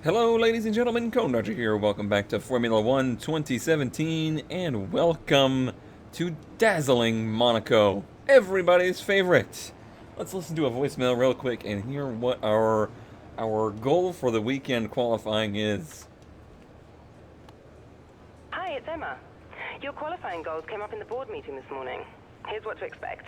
Hello, ladies and gentlemen, Cone Dodger here. Welcome back to Formula One 2017, and welcome to dazzling Monaco, everybody's favorite. Let's listen to a voicemail real quick and hear what our goal for the weekend qualifying is. Hi, it's Emma. Your qualifying goals came up in the board meeting this morning. Here's what to expect.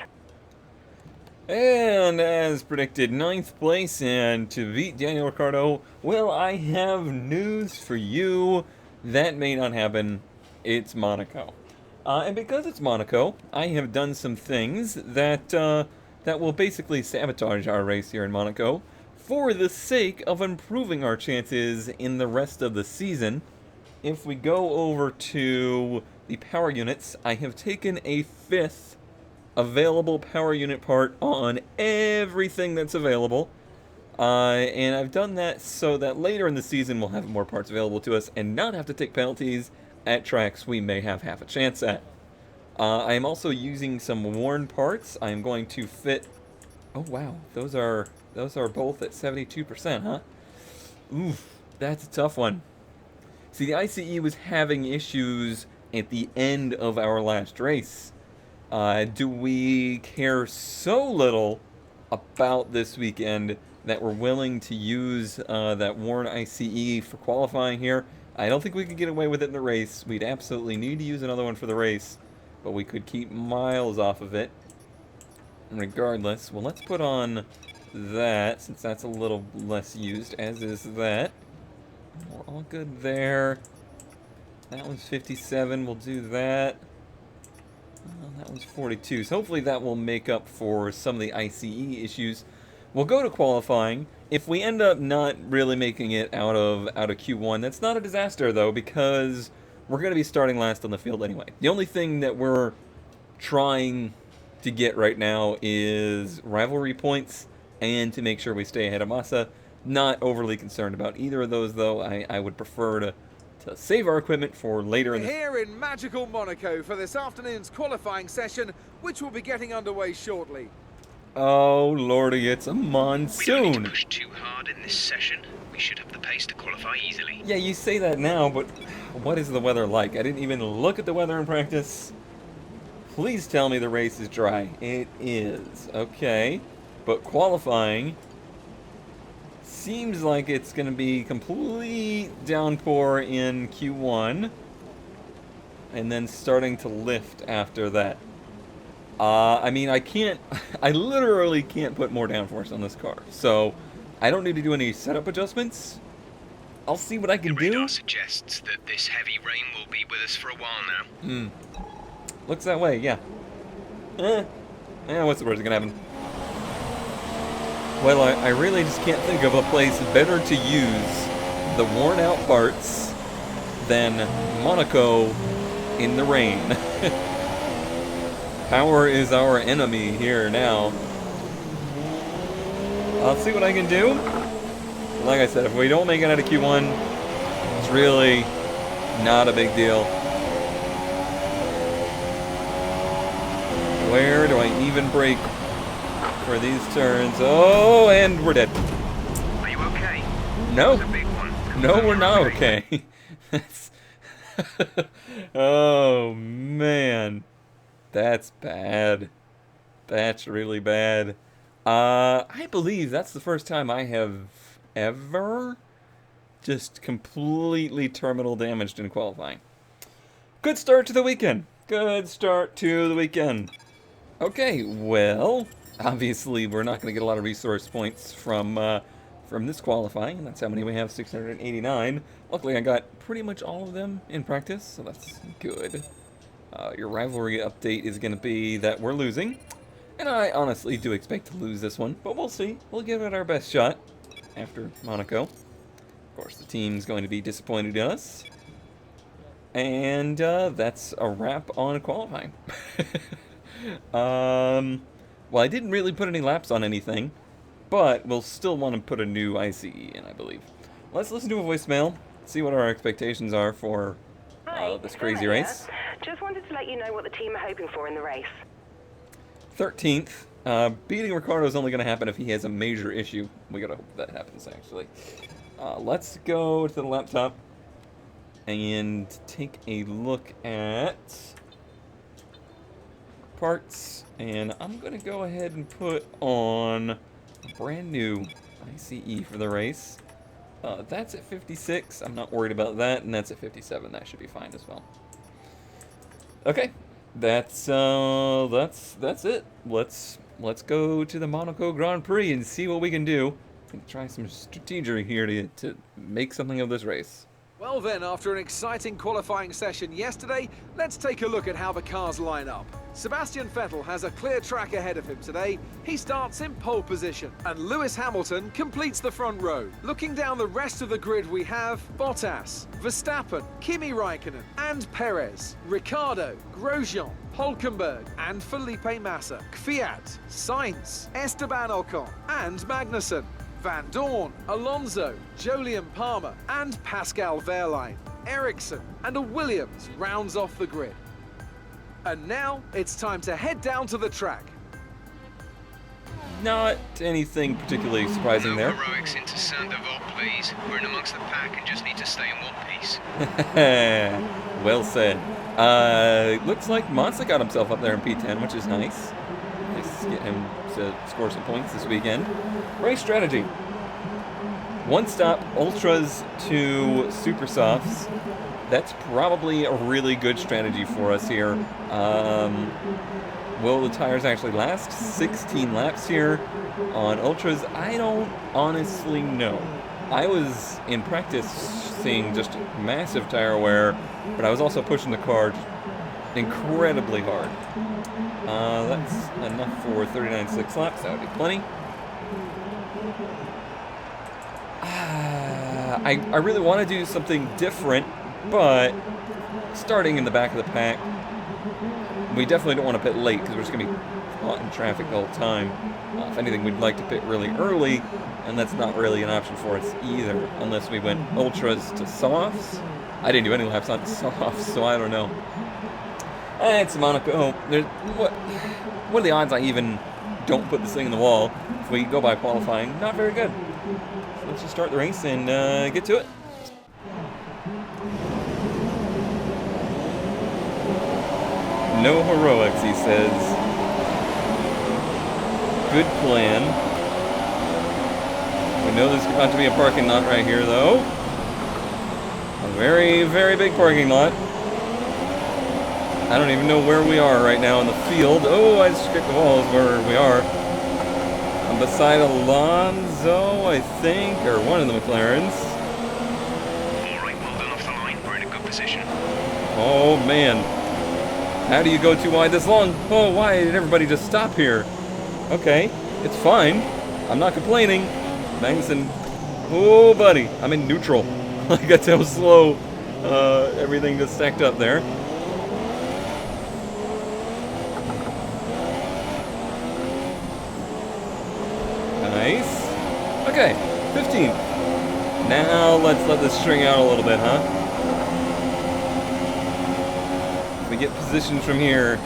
And as predicted, ninth place, and to beat Daniel Ricciardo, well, I have news for you. That may not happen. It's Monaco. And because it's Monaco, I have done some things that will basically sabotage our race here in Monaco for the sake of improving our chances in the rest of the season. If we go over to the power units, I have taken a fifth available power unit part on everything that's available. And I've done that so that later in the season we'll have more parts available to us and not have to take penalties at tracks we may have half a chance at. I am also using some worn parts. I'm going to fit... Oh wow, those are both at 72%, huh? Oof, that's a tough one. See, the ICE was having issues at the end of our last race. Do we care so little about this weekend that we're willing to use that worn ICE for qualifying here? I don't think we could get away with it in the race. We'd absolutely need to use another one for the race, but we could keep miles off of it. Regardless, well, let's put on that, since that's a little less used, as is that. We're all good there. That one's 57, we'll do that. That one's 42, so hopefully that will make up for some of the ICE issues. We'll go to qualifying. If we end up not really making it out of Q1, that's not a disaster though, because we're going to be starting last on the field anyway. The only thing that we're trying to get right now is rivalry points and to make sure we stay ahead of Massa. Not overly concerned about either of those though. I would prefer to save our equipment for later in the... Here in magical Monaco for this afternoon's qualifying session, which will be getting underway shortly. Oh lordy, it's a monsoon. We don't need to push too hard in this session. We should have the pace to qualify easily. Yeah, you say that now, but what is the weather like? I didn't even look at the weather in practice. Please tell me the race is dry. It is. Okay. But qualifying seems like it's going to be complete downpour in Q1 and then starting to lift after that. I mean, I literally can't put more downforce on this car, so I don't need to do any setup adjustments. I'll see what I can do. The radar suggests that this heavy rain will be with us for a while now. Looks that way, yeah. What's the worst that can happen? Well, I really just can't think of a place better to use the worn out parts than Monaco in the rain. Power is our enemy here now. I'll see what I can do. Like I said, if we don't make it out of Q1, it's really not a big deal. Where do I even brake for these turns? Oh, and we're dead. Are you okay? No. That was a big one. No, we're not okay. Oh, man. That's bad. That's really bad. I believe that's the first time I have ever just completely terminal damaged in qualifying. Good start to the weekend. Good start to the weekend. Okay, well, obviously we're not going to get a lot of resource points from this qualifying. That's how many we have, 689. Luckily I got pretty much all of them in practice, so that's good. Your rivalry update is going to be that we're losing. And I honestly do expect to lose this one, but we'll see. We'll give it our best shot after Monaco. Of course, the team's going to be disappointed in us. And that's a wrap on qualifying. Well, I didn't really put any laps on anything, but we'll still want to put a new ICE in, I believe. Let's listen to a voicemail, see what our expectations are for this crazy race. Just wanted to let you know what the team are hoping for in the race. 13th. Beating Ricciardo is only going to happen if he has a major issue. We gotta hope that happens, actually. Let's go to the laptop and take a look at parts. And I'm going to go ahead and put on a brand new ICE for the race. That's at 56. I'm not worried about that. And that's at 57. That should be fine as well. Okay. That's it. Let's go to the Monaco Grand Prix and see what we can do. And try some strategery here to make something of this race. Well then, after an exciting qualifying session yesterday, let's take a look at how the cars line up. Sebastian Vettel has a clear track ahead of him today. He starts in pole position, and Lewis Hamilton completes the front row. Looking down the rest of the grid, we have Bottas, Verstappen, Kimi Raikkonen, and Perez, Ricciardo, Grosjean, Hulkenberg, and Felipe Massa, Kvyat, Sainz, Esteban Ocon, and Magnussen. Van Dorn, Alonso, Jolyon Palmer, and Pascal Wehrlein. Ericsson and a Williams rounds off the grid. And now it's time to head down to the track. Not anything particularly surprising No there. heroics into Sandoval, please. We're in amongst the pack and just need to stay in one piece. Well said. Looks like Massa got himself up there in P10, which is nice. Nice to get him to score some points this weekend. Race strategy. One stop, ultras to super softs. That's probably a really good strategy for us here. Will the tires actually last 16 laps here on ultras? I don't honestly know. I was in practice seeing just massive tire wear, but I was also pushing the car incredibly hard. That's enough for 39.6 laps. That would be plenty. I really want to do something different, but starting in the back of the pack, we definitely don't want to pit late because we're just going to be caught in traffic the whole time. If anything, we'd like to pit really early, and that's not really an option for us either, unless we went ultras to softs. I didn't do any laps on softs, so I don't know. It's Monaco. What are the odds I even don't put this thing in the wall if we go by qualifying? Not very good. So let's just start the race and get to it. No heroics, he says. Good plan. We know there's about to be a parking lot right here, though. A very, very big parking lot. I don't even know where we are right now in the field. Oh, I just kicked the walls where we are. I'm beside Alonso, I think, or one of the McLarens. All right, well done off the line. We're in a good position. Oh, man. How do you go too wide this long? Oh, why did everybody just stop here? Okay, it's fine. I'm not complaining. Magnussen. Oh, buddy. I'm in neutral. Like, that's how slow everything just stacked up there. Nice. Okay, 15. Now let's let this string out a little bit, huh? If we get positioned from here,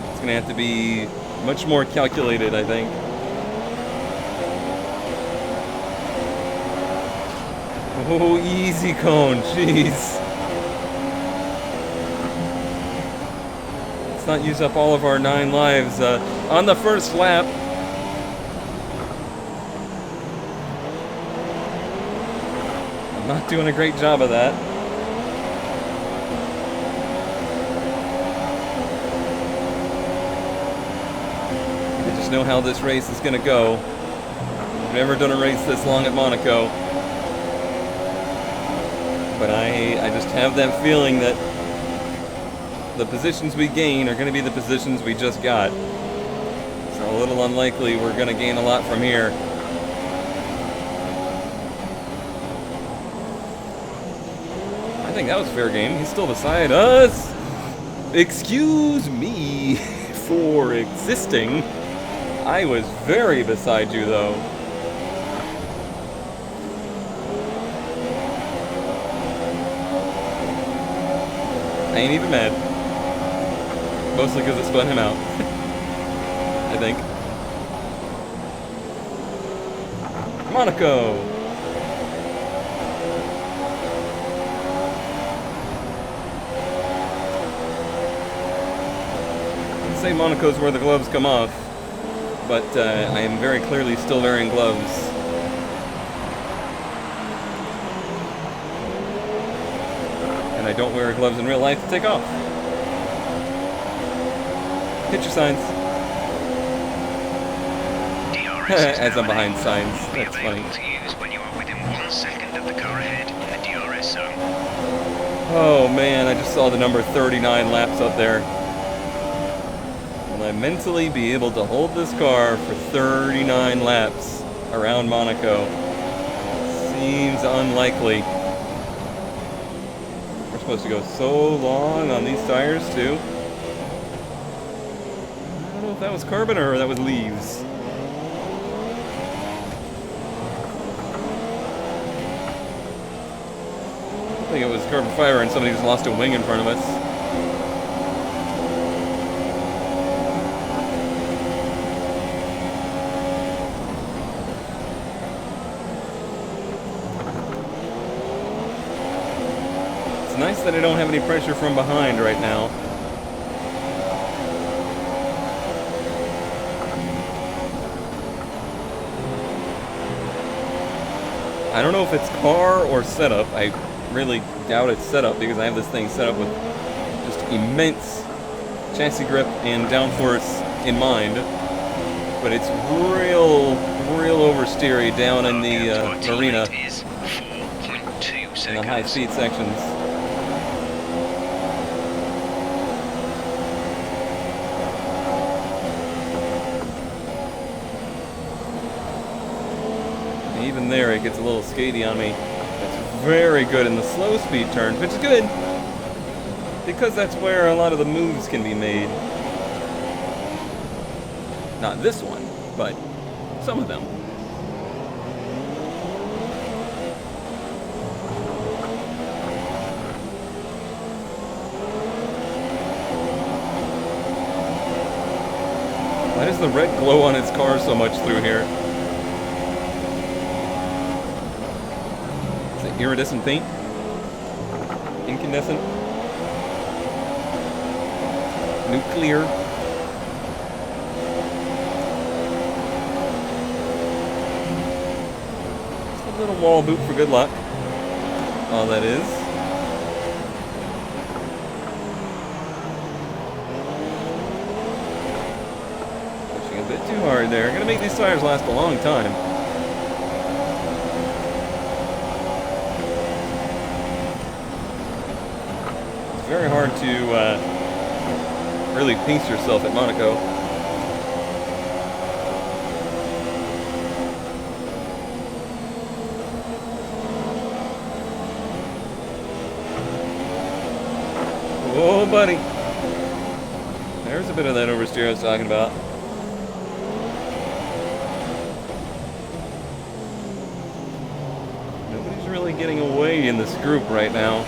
it's going to have to be much more calculated, I think. Oh, easy cone, jeez. Let's not use up all of our 9 lives on the first lap. I'm not doing a great job of that. I just know how this race is going to go. I've never done a race this long at Monaco. But I just have that feeling that the positions we gain are going to be the positions we just got. So a little unlikely we're going to gain a lot from here. I think that was fair game. He's still beside us. Excuse me for existing. I was very beside you, though. I ain't even mad. Mostly because it spun him out. I think. say Monaco's where the gloves come off, but I am very clearly still wearing gloves. And I don't wear gloves in real life to take off. Picture signs. As I'm behind signs. That's funny. To use when you are within 1 second of the car ahead in the DRS zone. Oh man, I just saw the number 39 laps up there. Will I mentally be able to hold this car for 39 laps around Monaco? Seems unlikely. We're supposed to go so long on these tires too. I don't know if that was carbon or that was leaves. I think it was carbon fiber and somebody just lost a wing in front of us. It's nice that I don't have any pressure from behind right now. I don't know if it's car or setup. I really doubt it's setup because I have this thing set up with just immense chassis grip and downforce in mind. But it's real oversteery down in the marina Is 4.2 in the high speed sections. Even there, it gets a little skatey on me. It's very good in the slow speed turns, which is good because that's where a lot of the moves can be made. Not this one, but some of them. Why does the red glow on its car so much through here? Is it iridescent paint? Incandescent? Nuclear? Just a little wall boot for good luck. All that is. Pushing a bit too hard there. Gonna make these tires last a long time. It's very hard to really pace yourself at Monaco. Oh, buddy. There's a bit of that oversteer I was talking about. Nobody's really getting away in this group right now.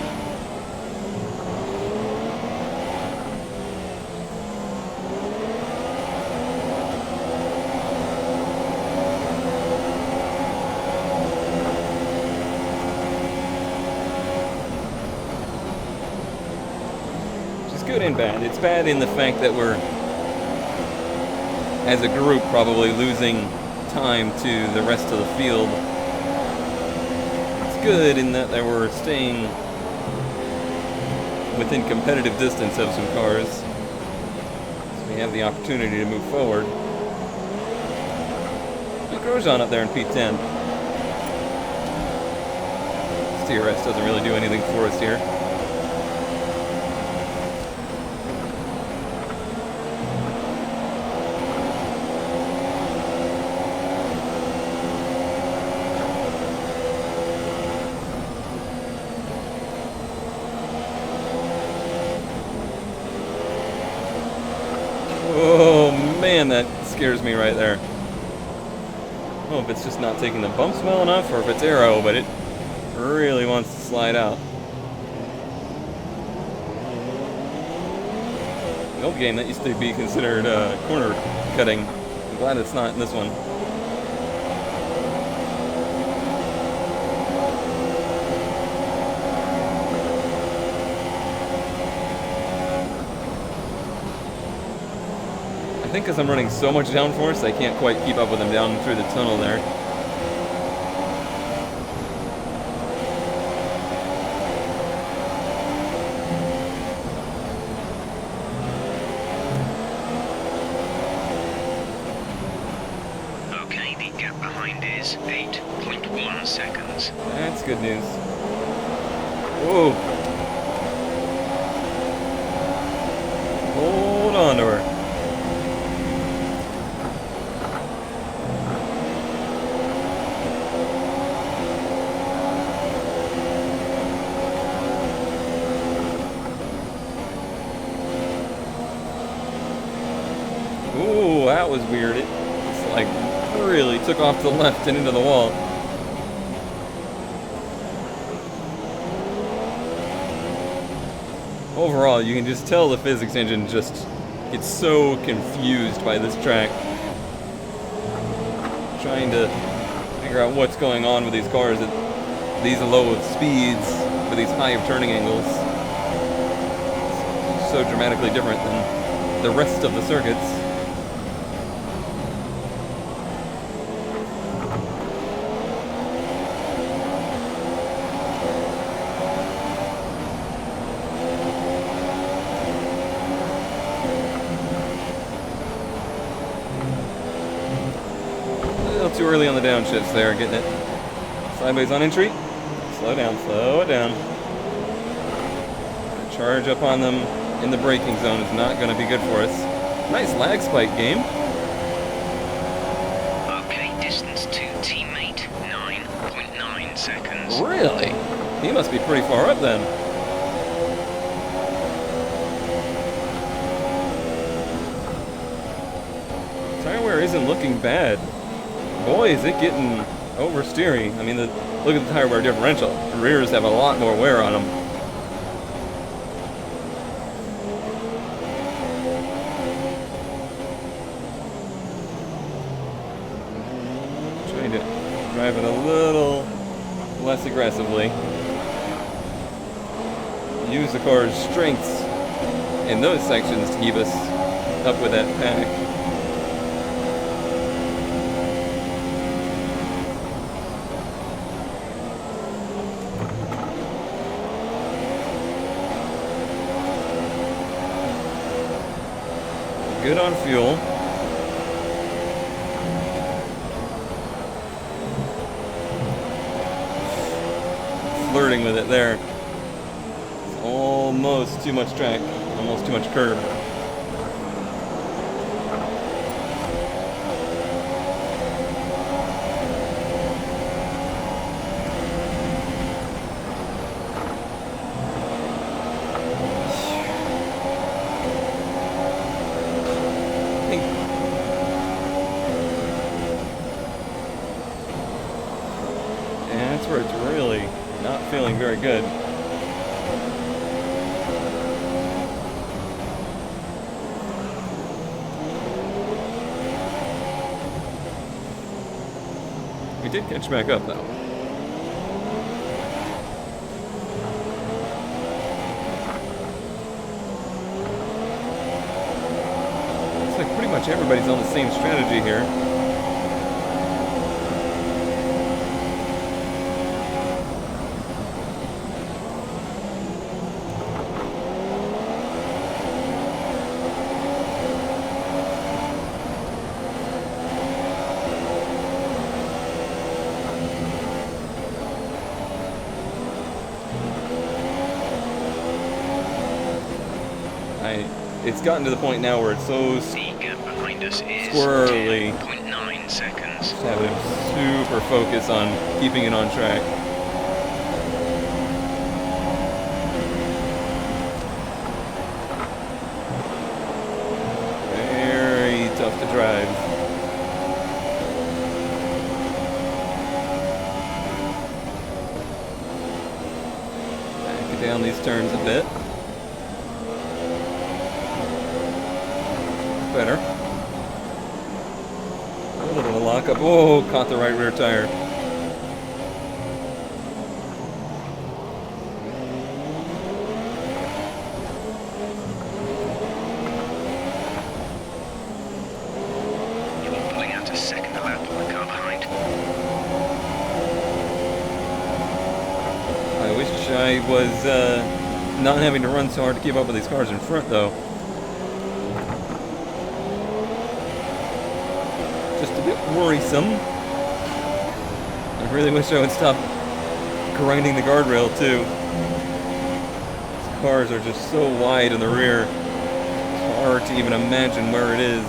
Good and bad. It's bad in the fact that we're, as a group, probably losing time to the rest of the field. It's good in that we're staying within competitive distance of some cars, so we have the opportunity to move forward. Look, Grosjean up there in P10. DRS doesn't really do anything for us here. Oh man, that scares me right there. I don't know if it's just not taking the bumps well enough or if it's aero, but it really wants to slide out. In the old game, that used to be considered corner cutting. I'm glad it's not in this one. think because I'm running so much downforce, I can't quite keep up with him down through the tunnel there. Okay, the gap behind is 8.1 seconds. That's good news. Whoa. Hold on to her. Ooh, that was weird. It's like really took off to the left and into the wall. Overall, you can just tell the physics engine just gets so confused by this track. Trying to figure out what's going on with these cars at these low speeds with these high turning angles. It's so dramatically different than the rest of the circuits. Too early on the downshifts there, getting it sideways on entry. Slow down, slow it down. Charge up on them in the braking zone is not going to be good for us. Nice lag spike game. Okay, distance to teammate 9.9 seconds. Really? He must be pretty far up then. Tire wear isn't looking bad. Boy, is it getting oversteering. I mean, look at the tire wear differential. The rears have a lot more wear on them. Trying to drive it a little less aggressively. Use the car's strengths in those sections to keep us up with that pack. Good on fuel. Flirting with it there. It's almost too much track, almost too much curb. Where it's really not feeling very good. We did catch back up though. Looks like pretty much everybody's on the same strategy here. It's gotten to the point now where it's so The gap behind us is squirrely. 10.9 seconds. Just have to super focus on keeping it on track. Very tough to drive. Back it down these turns a bit. Better. A little bit of lockup. Oh, caught the right rear tire. pull the car behind. I wish I was not having to run so hard to keep up with these cars in front, though. Just a bit worrisome. I really wish I would stop grinding the guardrail, too. These cars are just so wide in the rear. It's hard to even imagine where it is.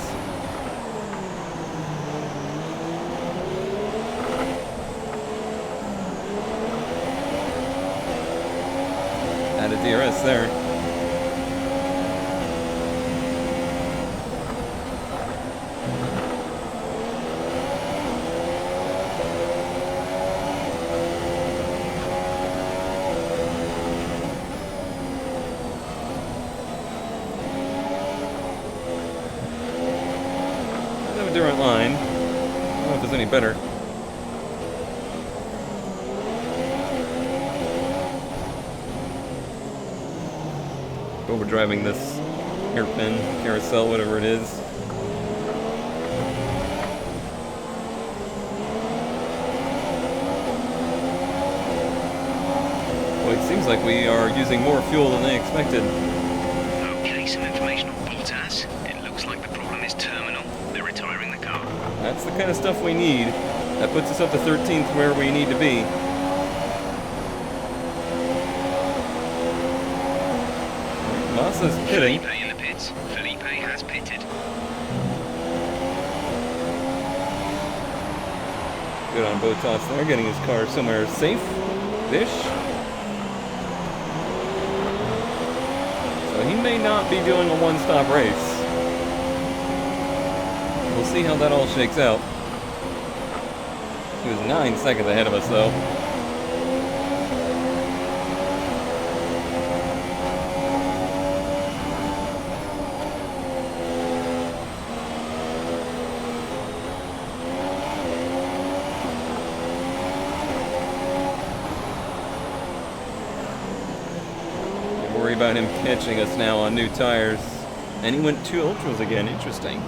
Added DRS there. I have a different line. I don't know if it's any better. Overdriving this hairpin, carousel, whatever it is. Well, it seems like we are using more fuel than they expected. Okay, some information on Bottas. It looks like the problem is terminal. They're retiring the car. That's the kind of stuff we need. That puts us up to 13th where we need to be. Massa's pitting. Felipe in the pits. Felipe has pitted. Good on Bottas there, getting his car somewhere safe-ish. So he may not be doing a one-stop race. We'll see how that all shakes out. He was 9 seconds ahead of us, though. Worry about him catching us now on new tires. And he went 2 ultras again. Interesting.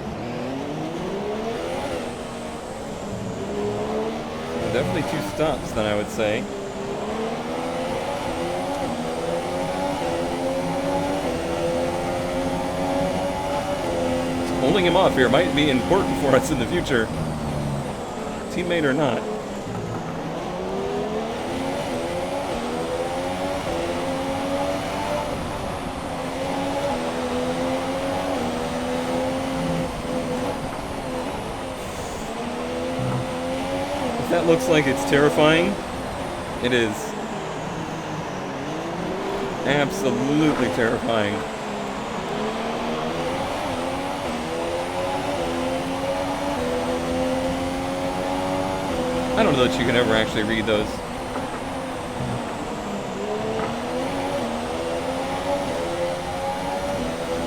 Definitely 2 stops, then, I would say. Holding him off here might be important for us in the future. Teammate or not. That looks like it's terrifying. It is. Absolutely terrifying. I don't know that you can ever actually read those.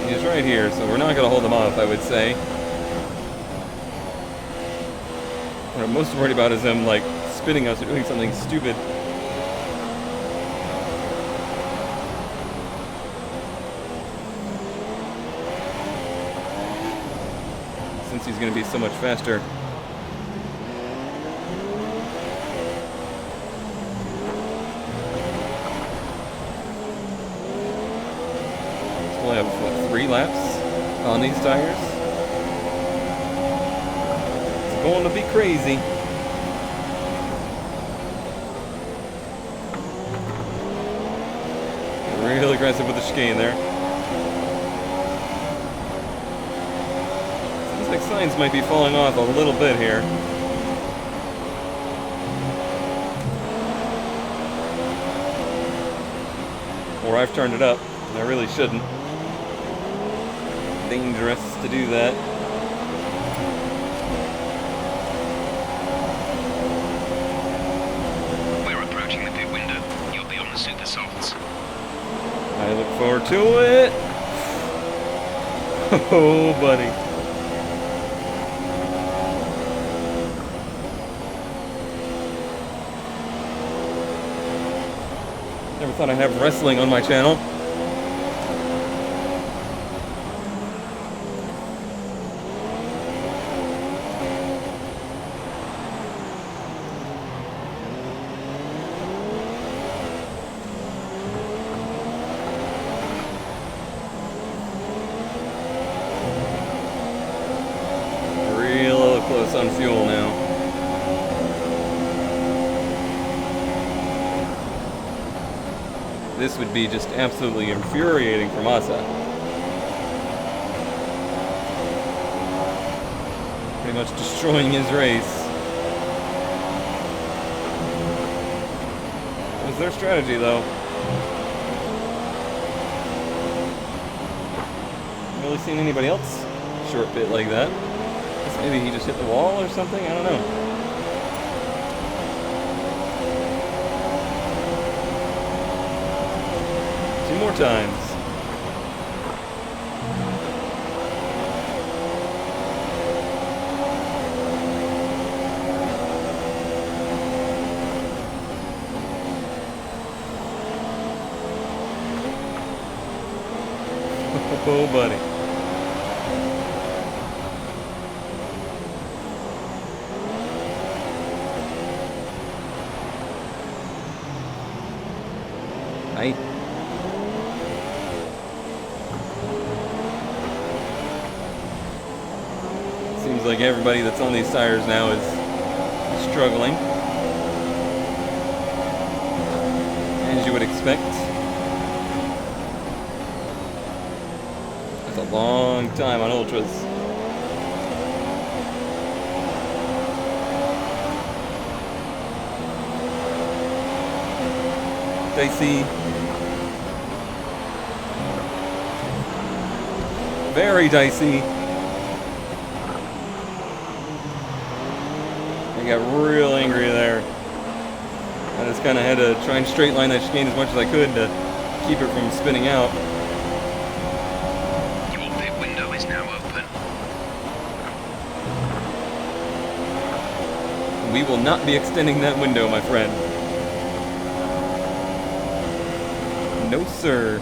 He's right here, so we're not going to hold him off, I would say. What I'm most worried about is them, like, spitting us or doing something stupid. Since he's going to be so much faster. Still have, what, 3 laps on these tires? Going to be crazy. Real aggressive with the chicane there. Seems like signs might be falling off a little bit here. Or I've turned it up, and I really shouldn't. Dangerous to do that. I look forward to it. Oh, buddy. Never thought I'd have wrestling on my channel. on fuel now. This would be just absolutely infuriating for Massa. Pretty much destroying his race. That was their strategy, though. Haven't really seen anybody else short pit like that. Guess maybe he just hit the wall or something? I don't know. Two more times. Oh, buddy. I... Seems like everybody that's on these tires now is struggling. As you would expect. That's a long time on Ultras. Dicey. Very dicey. I got real angry there. I just kind of had to try and straight line that chicane as much as I could to keep it from spinning out. Your pit window is now open. We will not be extending that window, my friend. No, sir.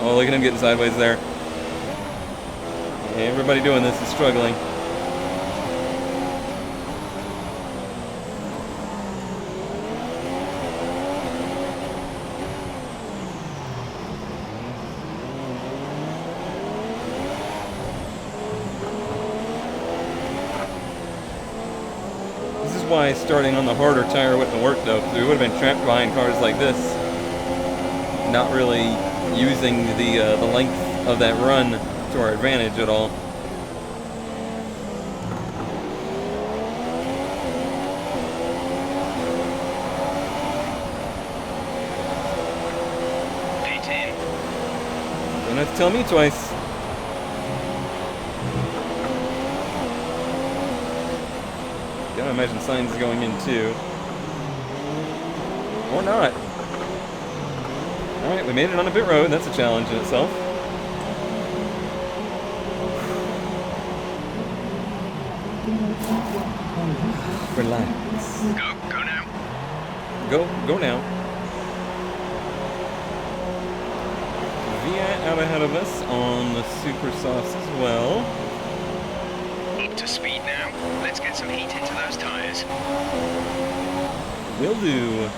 Oh, look at him getting sideways there. Everybody doing this is struggling. This is why starting on the harder tire wouldn't work, though, because we would have been trapped behind cars like this, not really using the length of that run to our advantage at all. P10. Don't have to tell me twice. Gotta imagine signs going in too. Or not. Alright, we made it on a pit road. That's a challenge in itself. Relax. Go now. Go now. Via out ahead of us on the super softs as well. Up to speed now. Let's get some heat into those tires. Will do.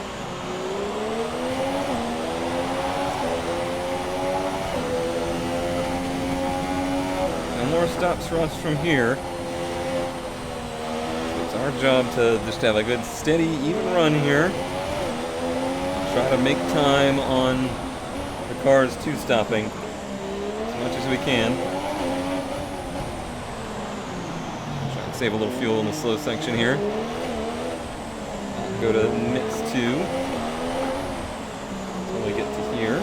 No more stops for us from here. It's our job to just have a good, steady, even run here. Try to make time on the cars two stopping as much as we can. Try and save a little fuel in the slow section here. Go to mix 2 until we get to here.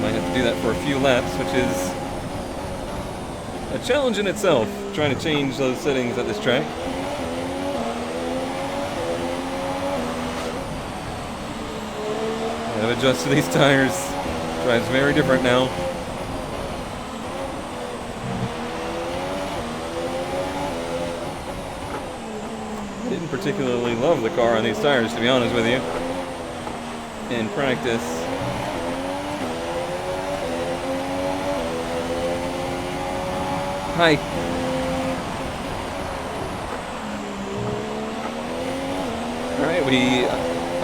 Might have to do that for a few laps, which is a challenge in itself, trying to change those settings at this track. I've adjusted these tires. Drives very different now. Didn't particularly love the car on these tires, to be honest with you, in practice. Hi. Alright, we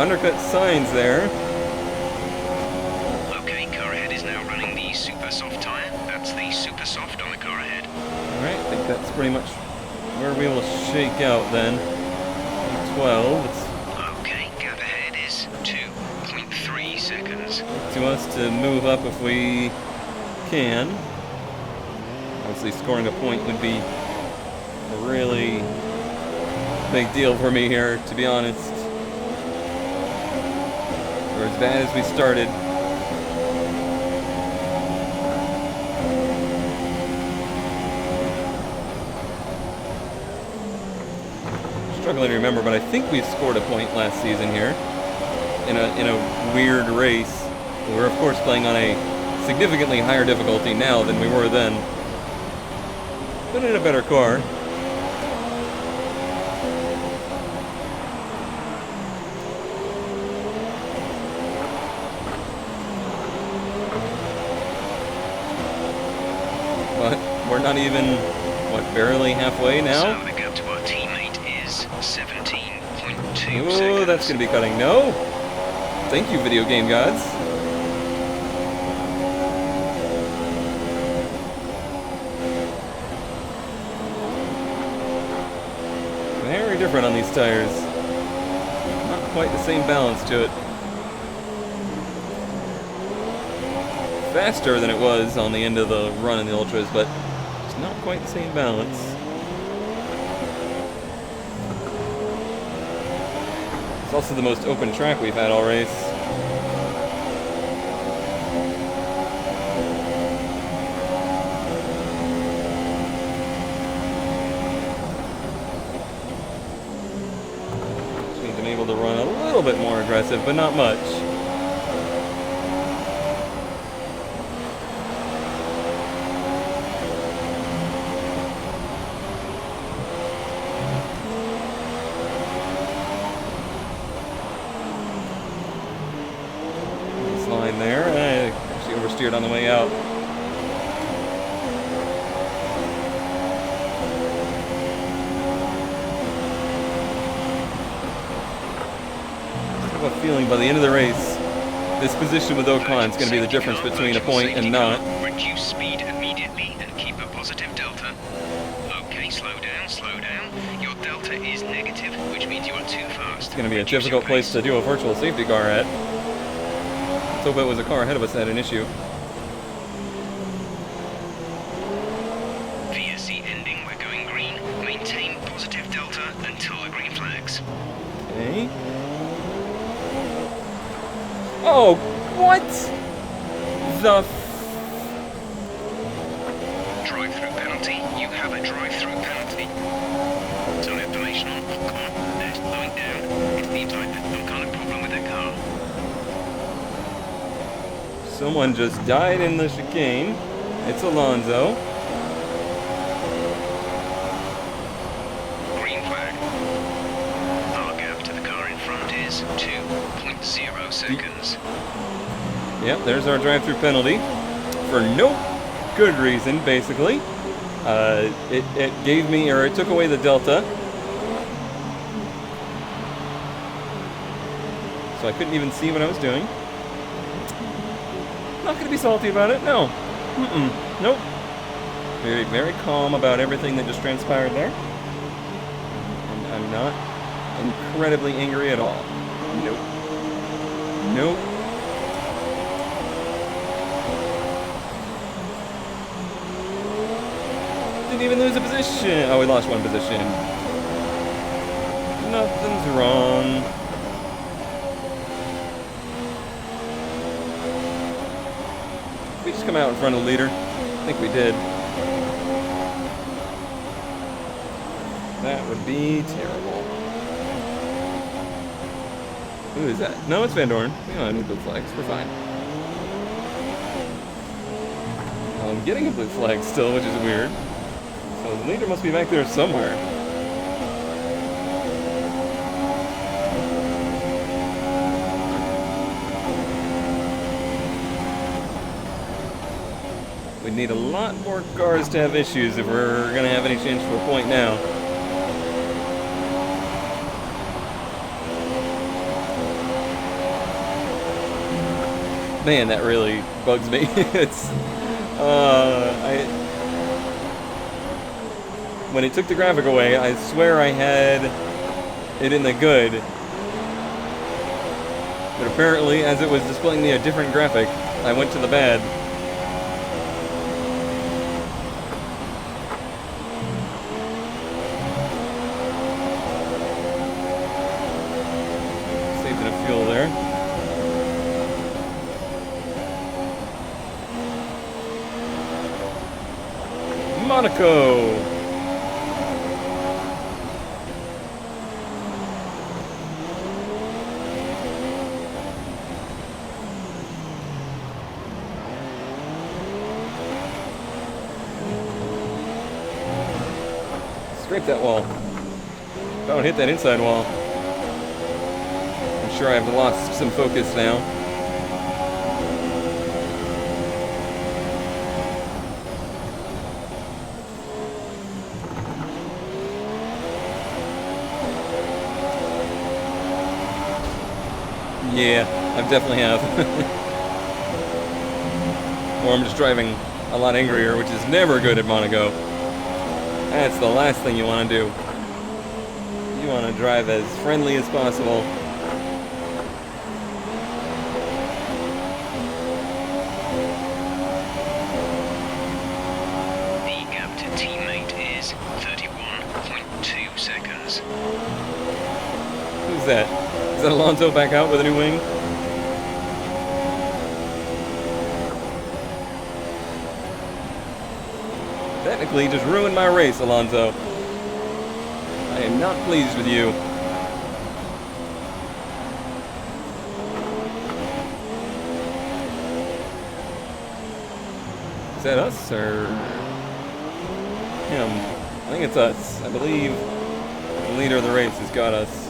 undercut signs there. Okay, car ahead is now pretty much where we will shake out then. 12. It's Okay, gap ahead is 2.3 seconds. to us to move up if we can. Obviously, scoring a point would be a really big deal for me here, to be honest. We're as bad as we started. Struggling to remember, but I think we scored a point last season here in a weird race. We're of course playing on a significantly higher difficulty now than we were then, but in a better car. But we're not even, what, barely halfway now? So the gap to our teammate is 17.2 Oh, seconds. that's going to be cutting. No! Thank you, video game gods. Very different on these tires. Not quite the same balance to it. Faster than it was on the end of the run in the Ultras, but it's not quite the same balance. It's also the most open track we've had all race. Just means I'm able to run a little bit more aggressive, but not much. Line there. I actually oversteered on the way out. I have a feeling by the end of the race, this position with Ocon is going to be the difference between a point and not. Reduce speed immediately and keep a positive delta. Okay, slow down, slow down. Your delta is negative, which means you are too fast. It's going to be a Reduce your difficult place pace. to do a virtual safety car at. Let's hope it was a car ahead of us that had an issue. VSC ending, we're going green. Maintain positive delta until the green flags. Okay. Oh, what? The Drive-through penalty. You have a drive-through penalty. Some information on Ocon. They're slowing down. It seems like there's some kind of problem with their car. Someone just died in the chicane. It's Alonso. Green flag. Our gap to the car in front is 2.0 seconds. Yep, there's our drive-through penalty for no good reason, basically. It gave me, or it took away the delta. So I couldn't even see what I was doing. Not gonna be salty about it, no. Nope. Very, very calm about everything that just transpired there. And I'm not incredibly angry at all. Nope. Nope. Didn't even lose a position. Oh, we lost one position. Nothing's wrong. Did we just come out in front of the leader? I think we did. That would be terrible. Who is that? No, it's Van Dorn. We don't have any blue flags. We're fine. I'm getting a blue flag still, which is weird. So the leader must be back there somewhere. We need a lot more cars to have issues if we're going to have any chance for a point now. Man, that really bugs me. It's, when it took the graphic away, I swear I had it in the good. But apparently, as it was displaying me a different graphic, I went to the bad. Saved enough fuel there. Monaco! Scrape that wall. Don't hit that inside wall. I'm sure I've lost some focus now. Yeah, I definitely have. Or I'm just driving a lot angrier, which is never good at Monaco. That's the last thing you want to do. You want to drive as friendly as possible. The gap to teammate is 31.2 seconds. Who's that? Is that Alonso back out with a new wing? Technically, just ruined my race, Alonso. I am not pleased with you. Is that us, or him? I think it's us. I believe the leader of the race has got us.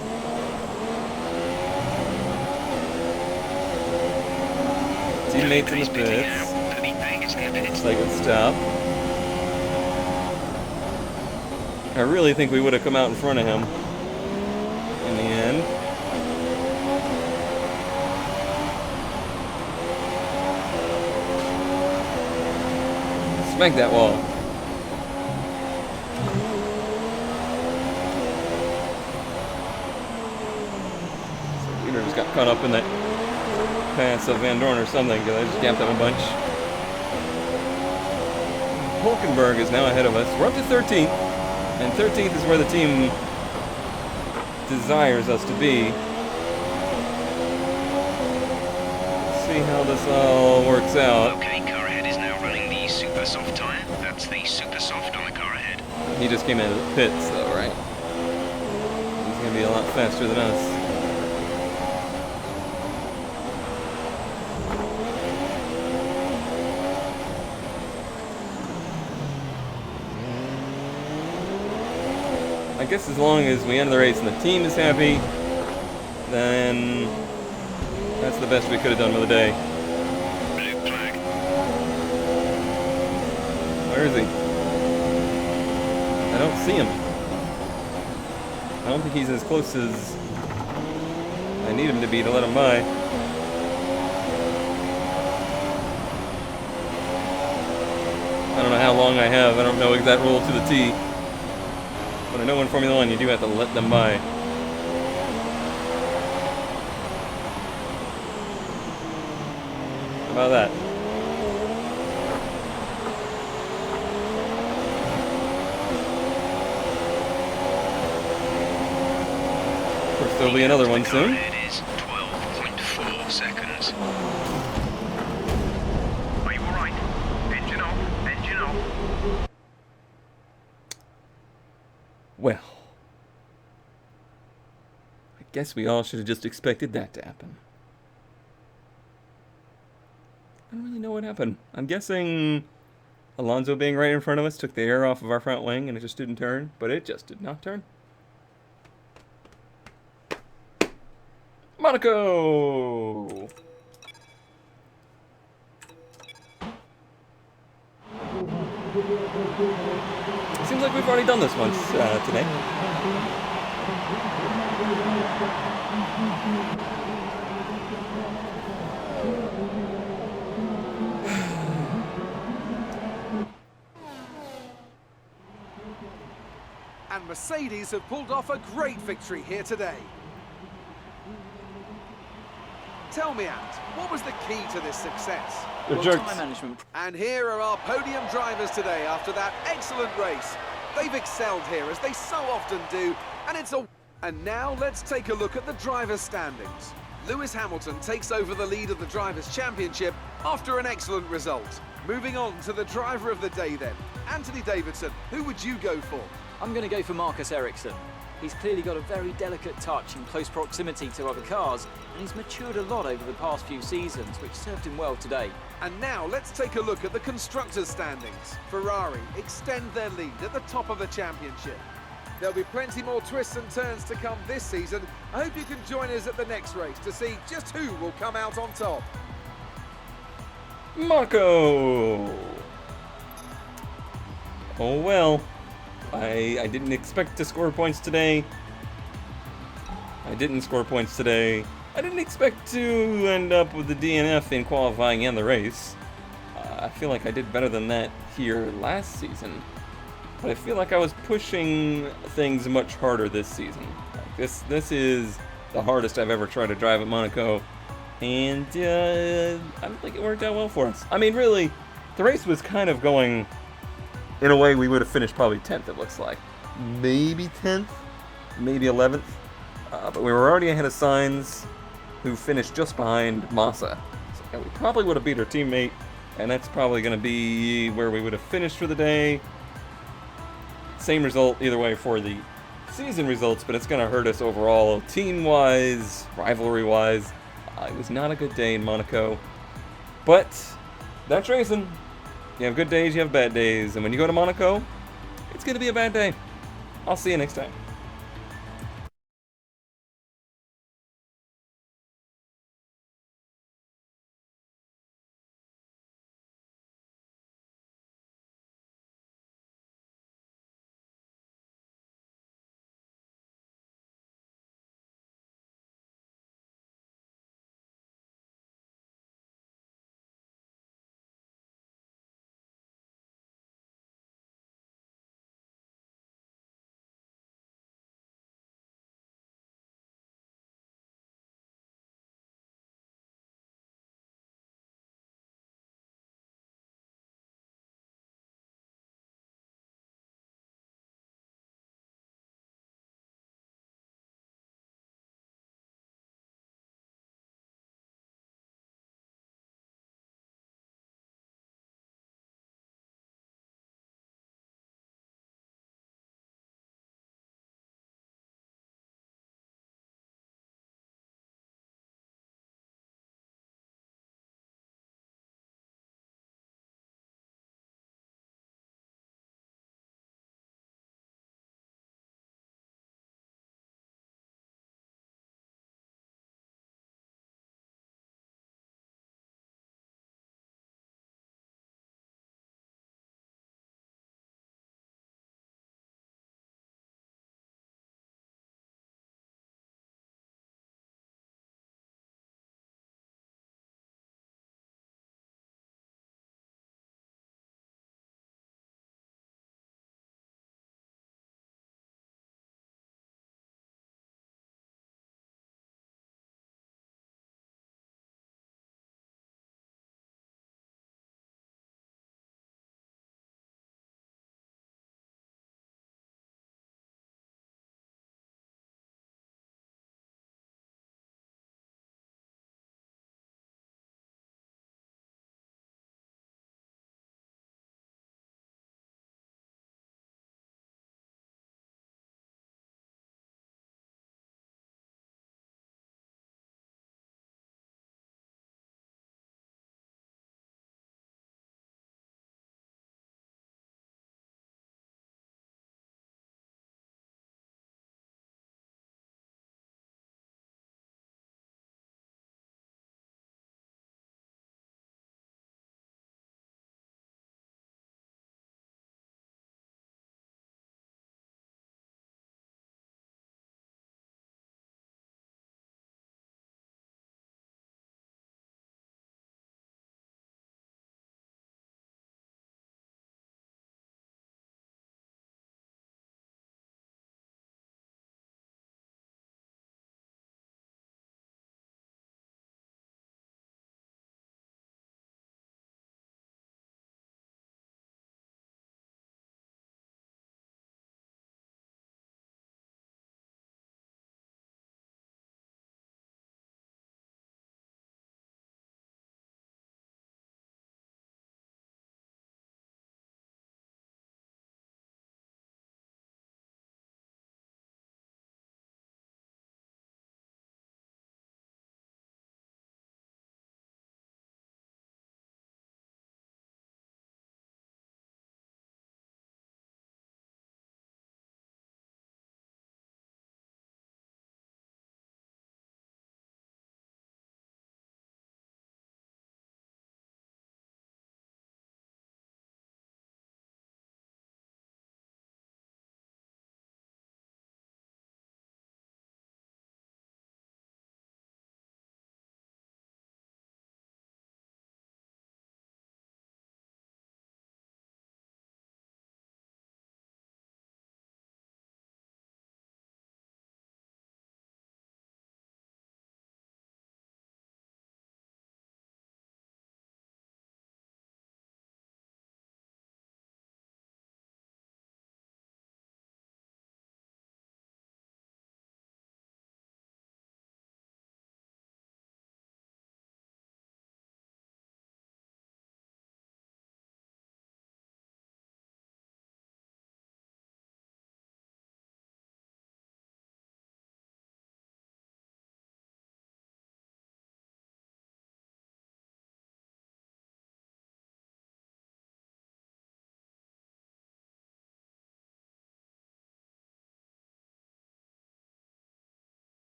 Teammates in the pits. Looks like a stop. I really think we would have come out in front of him in the end. Smack that wall. So Leader just got caught up in that pass of Van Dorn or something, because I just gapped him a bunch. Hulkenberg is now ahead of us. We're up to 13th. And 13th is where the team desires us to be. Let's see how this all works out. Okay, car ahead is now running the super soft tyre. That's the super soft on the car ahead. He just came into the pits though, right? He's gonna be a lot faster than us. I guess as long as we end the race and the team is happy, then that's the best we could have done for the day. Blue flag. Where is he? I don't see him. I don't think he's as close as I need him to be to let him by. I don't know how long I have. I don't know exact rule to the T. But I know in Formula 1 you do have to let them by. How about that? Of course, there'll be another one soon. It is 12.4 seconds. Are you alright? Engine off, engine off. Well, I guess we all should have just expected that to happen. I don't really know what happened. I'm guessing Alonso being right in front of us took the air off of our front wing and it just didn't turn, but it just did not turn. Monaco! Seems like we've already done this once today. and Mercedes have pulled off a great victory here today. Tell me, Ant, what was the key to this success? They're Well, jerks. time management. And here are our podium drivers today after that excellent race. They've excelled here, as they so often do, and it's a... And now let's take a look at the drivers' standings. Lewis Hamilton takes over the lead of the Drivers' Championship after an excellent result. Moving on to the driver of the day then. Anthony Davidson, who would you go for? I'm going to go for Marcus Ericsson. He's clearly got a very delicate touch in close proximity to other cars, and he's matured a lot over the past few seasons, which served him well today. And now let's take a look at the constructors' standings. Ferrari extend their lead at the top of the championship. There'll be plenty more twists and turns to come this season. I hope you can join us at the next race to see just who will come out on top. Monaco! Oh well. I didn't expect to score points today. I didn't score points today. I didn't expect to end up with the DNF in qualifying and the race. I feel like I did better than that here last season. But I feel like I was pushing things much harder this season. This is the hardest I've ever tried to drive at Monaco. And I don't think it worked out well for us. I mean, really, the race was kind of going in a way we would have finished probably 10th, it looks like. Maybe 10th, maybe 11th. But we were already ahead of Sainz, who finished just behind Massa. So we probably would have beat our teammate, and that's probably going to be where we would have finished for the day. Same result either way for the season results, but it's going to hurt us overall, team-wise, rivalry-wise. It was not a good day in Monaco, but that's racing. You have good days, you have bad days, and when you go to Monaco, it's going to be a bad day. I'll see you next time.